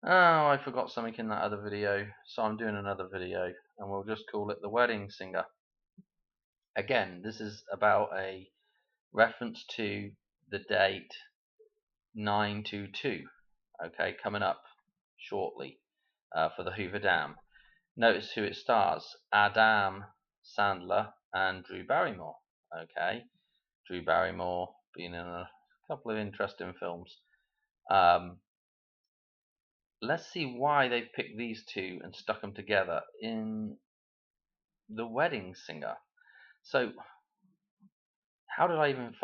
Oh, I forgot something in that other video, so I'm doing another video, and we'll just call it The Wedding Singer. Again, this is about a reference to the date 922, okay, coming up shortly for the Hoover Dam. Notice who it stars: Adam Sandler and Drew Barrymore. Okay, Drew Barrymore being in a couple of interesting films. Let's see why they've picked these two and stuck them together in The Wedding Singer. So, how did I even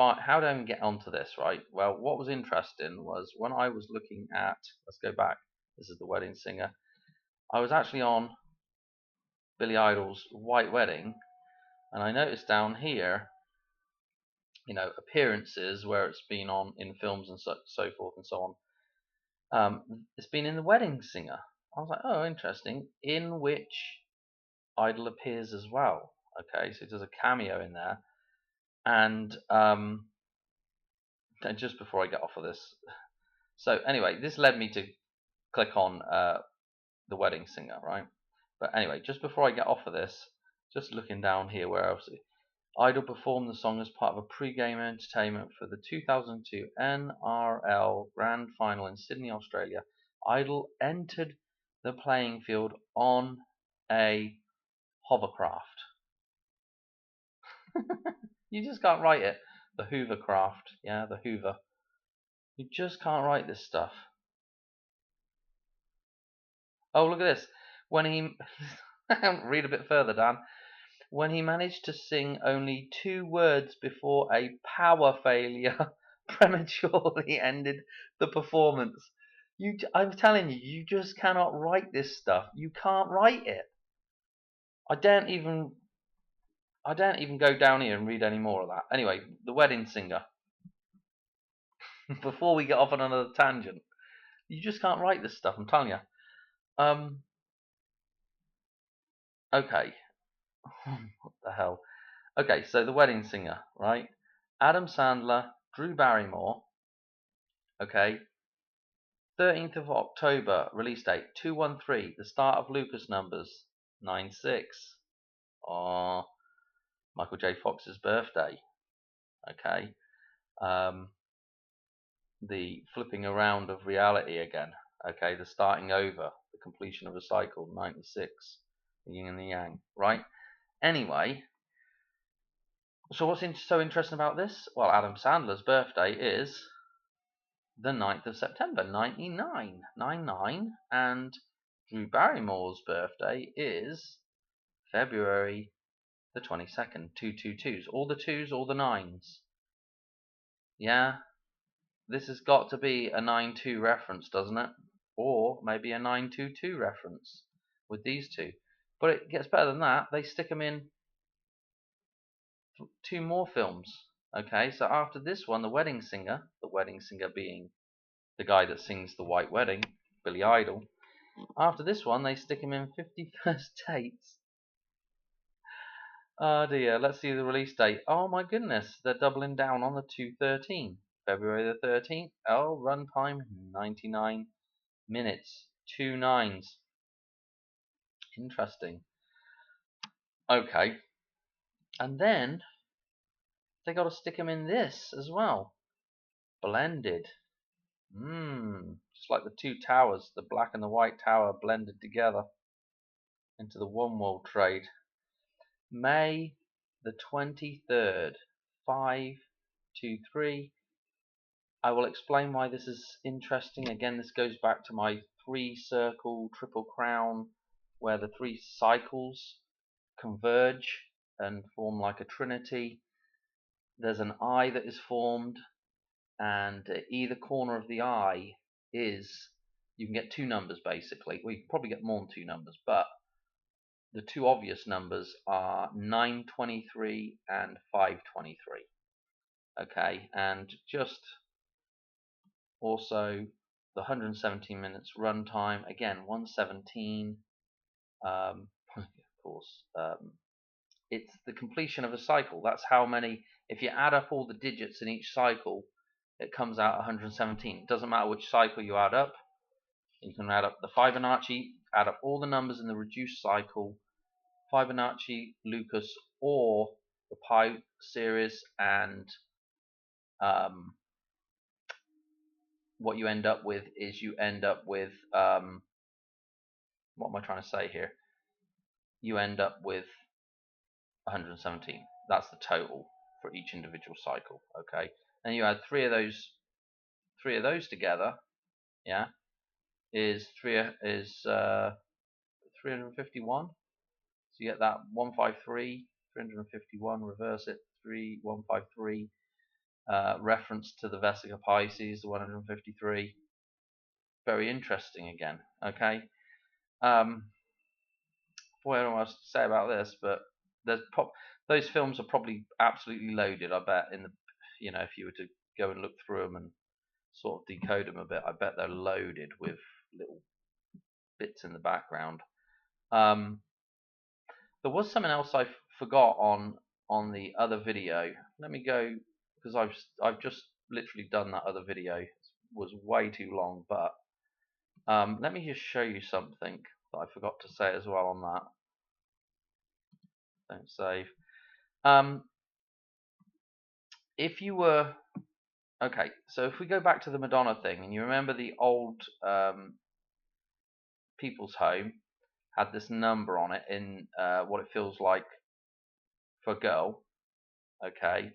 get onto this, right? Well, what was interesting was when I was looking at, let's go back, this is The Wedding Singer. I was actually on Billy Idol's White Wedding, and I noticed down here, appearances where it's been on in films and so forth and so on. It's been in The Wedding Singer. I was like, oh, interesting. In which Idol appears as well. Okay, so there's a cameo in there. And just before I get off of this, so anyway, this led me to click on The Wedding Singer, right? But anyway, just before I get off of this, just looking down here where else Idol performed the song as part of a pre-game entertainment for the 2002 NRL Grand Final in Sydney, Australia. Idol entered the playing field on a hovercraft. You just can't write it. The Hoover craft. Yeah, the Hoover. You just can't write this stuff. Oh, look at this. When he... Read a bit further, Dan. When he managed to sing only 2 words before a power failure prematurely ended the performance. I'm telling you, you just cannot write this stuff. You can't write it. I daren't even go down here and read any more of that. Anyway, The Wedding Singer. Before we get off on another tangent, you just can't write this stuff. I'm telling you. Okay. What the hell? Okay, so The Wedding Singer, right? Adam Sandler, Drew Barrymore. Okay. 13th of October, release date 213. The start of Lucas numbers 96. Oh, Michael J. Fox's birthday. Okay. The flipping around of reality again. Okay, the starting over, the completion of a cycle, 96. The yin and the yang, right? Anyway, so what's so interesting about this? Well, Adam Sandler's birthday is the 9th of September, 99, 99, and Drew Barrymore's birthday is February the 22nd, 222s. All the 2s, all the 9s. Yeah, this has got to be a 9-2 reference, doesn't it? Or maybe a 922 reference with these two. But it gets better than that. They stick them in 2 more films. Okay, so after this one, The Wedding Singer being the guy that sings The White Wedding, Billy Idol. After this one, they stick him in 51st Dates. Oh dear, let's see the release date. Oh my goodness, they're doubling down on the 213. February the 13th. Oh, runtime 99 minutes. 2 9s. Interesting. Okay. And then they got to stick him in this as well. Blended. Just like the 2 towers, the black and the white tower blended together into the One World Trade. May the 23rd, 523. I will explain why this is interesting. Again, this goes back to my 3-circle triple crown, where the 3 cycles converge and form like a trinity. There's an eye that is formed, and either corner of the eye is, you can get 2 numbers basically. Well, you can probably get more than 2 numbers, but the 2 obvious numbers are 923 and 523. Okay, and just also the 117 minutes runtime, again 117. Of course, it's the completion of a cycle. That's how many, if you add up all the digits in each cycle, it comes out 117. It doesn't matter which cycle you add up, You can add up the Fibonacci, add up all the numbers in the reduced cycle, Fibonacci, Lucas, or the pi series, and what you end up with is what am I trying to say here? You end up with 117. That's the total for each individual cycle. Okay, and you add three of those together. Yeah, is 351. So you get that 153, 351. Reverse it, 3153. Reference to the Vesica Pisces, the 153. Very interesting again. Okay. What I don't want to say about this, but those films are probably absolutely loaded. I bet if you were to go and look through them and sort of decode them a bit, I bet they're loaded with little bits in the background. There was something else I forgot on the other video. Let me go, because I've just literally done that other video. It was way too long, but let me just show you something that I forgot to say as well on that. Don't save. If you were okay, so if we go back to the Madonna thing, and you remember the old people's home had this number on it in what it feels like for a girl. Okay,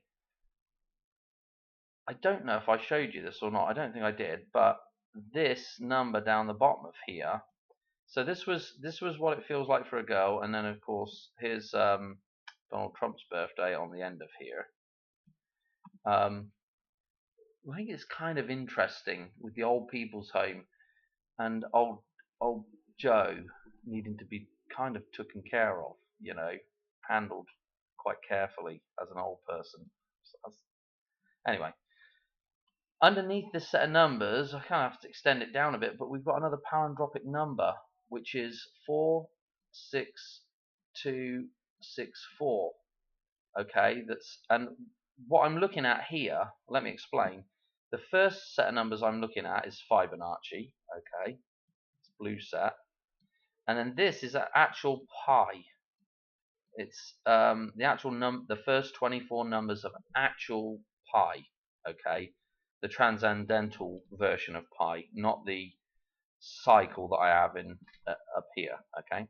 I don't know if I showed you this or not. I don't think I did, but this number down the bottom of here. So this was what it feels like for a girl, and then of course here's Donald Trump's birthday on the end of here. I think it's kind of interesting with the old people's home and old Joe needing to be kind of taken care of, handled quite carefully as an old person. So anyway, underneath this set of numbers, I kind of have to extend it down a bit, but we've got another palindromic number, which is 46264. Okay, and what I'm looking at here, let me explain. The first set of numbers I'm looking at is Fibonacci. Okay, it's blue set, and then this is an actual pi. It's the first 24 numbers of actual pi. Okay, the transcendental version of pi, not the cycle that I have in up here. Okay.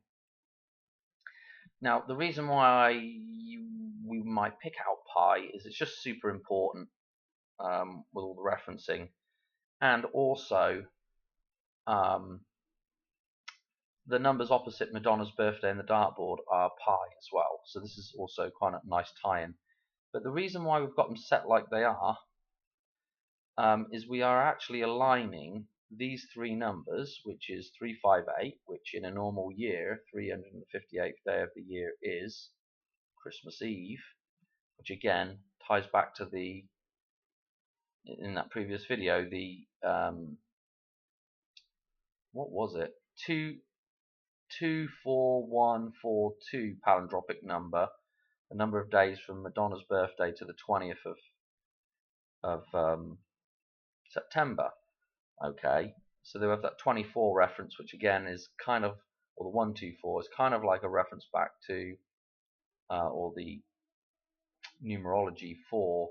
Now, the reason why we might pick out pi is it's just super important with all the referencing, and also the numbers opposite Madonna's birthday in the dartboard are pi as well. So this is also quite a nice tie-in. But the reason why we've got them set like they are is we are actually aligning these three numbers, which is 358, which in a normal year, 358th day of the year is Christmas Eve, which again ties back to in that previous video, the what was it? 24142 palindromic number, the number of days from Madonna's birthday to the 20th of September. Okay, so they have that 24 reference, which again is kind of, or the 124 is kind of like a reference back to, or the numerology for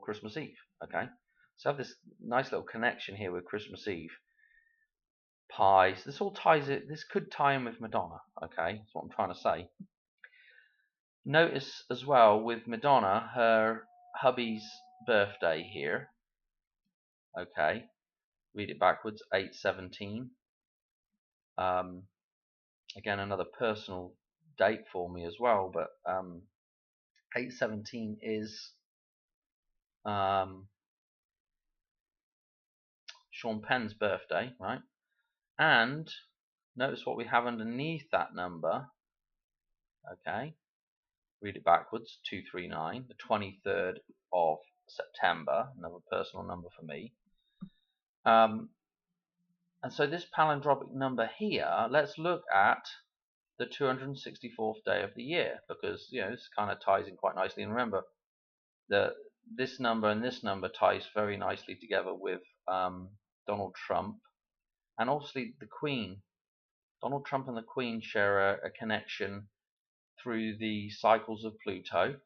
Christmas Eve. Okay, so I have this nice little connection here with Christmas Eve. Pi. So this all ties it. This could tie in with Madonna. Okay, that's what I'm trying to say. Notice as well with Madonna, her hubby's birthday here. Okay, read it backwards. 8/17. Again, another personal date for me as well. But 8/17 is Sean Penn's birthday, right? And notice what we have underneath that number. Okay, read it backwards. 239, the 23rd of September. Another personal number for me. And so this palindromic number here, let's look at the 264th day of the year, because this kind of ties in quite nicely. And remember, the this number and this number ties very nicely together with Donald Trump, and obviously the Queen. Donald Trump and the Queen share a connection through the cycles of Pluto,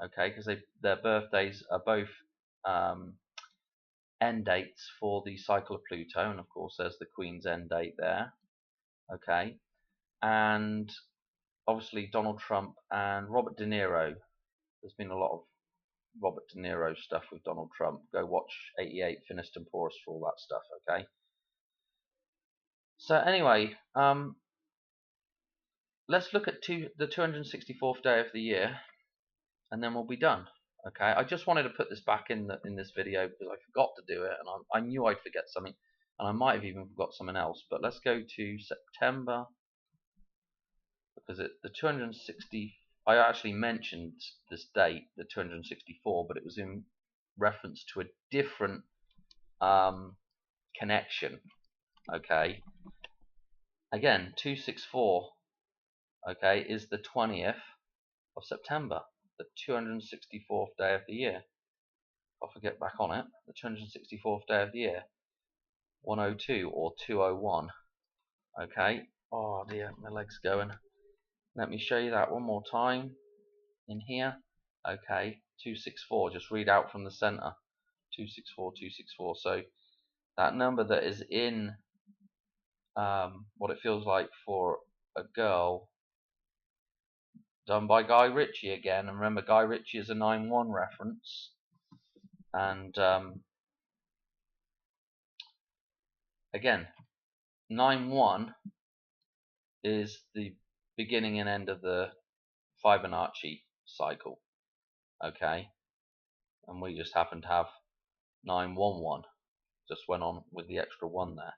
okay, because their birthdays are both end dates for the cycle of Pluto, and of course there's the Queen's end date there, okay, and obviously Donald Trump and Robert De Niro. There's been a lot of Robert De Niro stuff with Donald Trump. Go watch 88 Finished and Poorest for all that stuff, okay? So anyway, let's look at the 264th day of the year, and then we'll be done. Okay, I just wanted to put this back in this video because I forgot to do it, and I knew I'd forget something, and I might have even forgot something else. But let's go to September, because the 260. I actually mentioned this date, the 264, but it was in reference to a different connection. Okay, again, 264. Okay, is the 20th of September, the 264th day of the year. I'll forget back on it. The 264th day of the year, 102 or 201. Okay. Oh dear, my leg's going. Let me show you that one more time in here. Okay, 264. Just read out from the center. 264, 264. So that number that is in What It Feels Like for a Girl, done by Guy Ritchie again. And remember, Guy Ritchie is a 9-1 reference. And again, 9-1 is the beginning and end of the Fibonacci cycle. Okay, and we just happen to have 911. Just went on with the extra one there.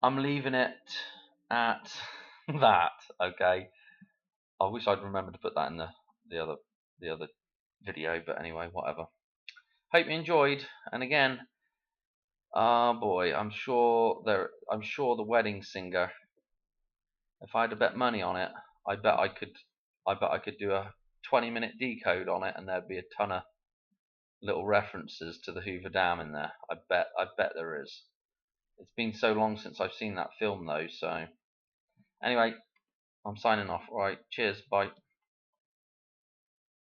I'm leaving it at that. Okay, I wish I'd remembered to put that in the other video, but anyway, whatever. Hope you enjoyed. And again, boy, I'm sure the wedding singer, if I had to bet money on it, I bet I could do a 20-minute decode on it, and there'd be a ton of little references to the Hoover Dam in there. I bet there is. It's been so long since I've seen that film though, so anyway, I'm signing off. Alright, cheers, bye.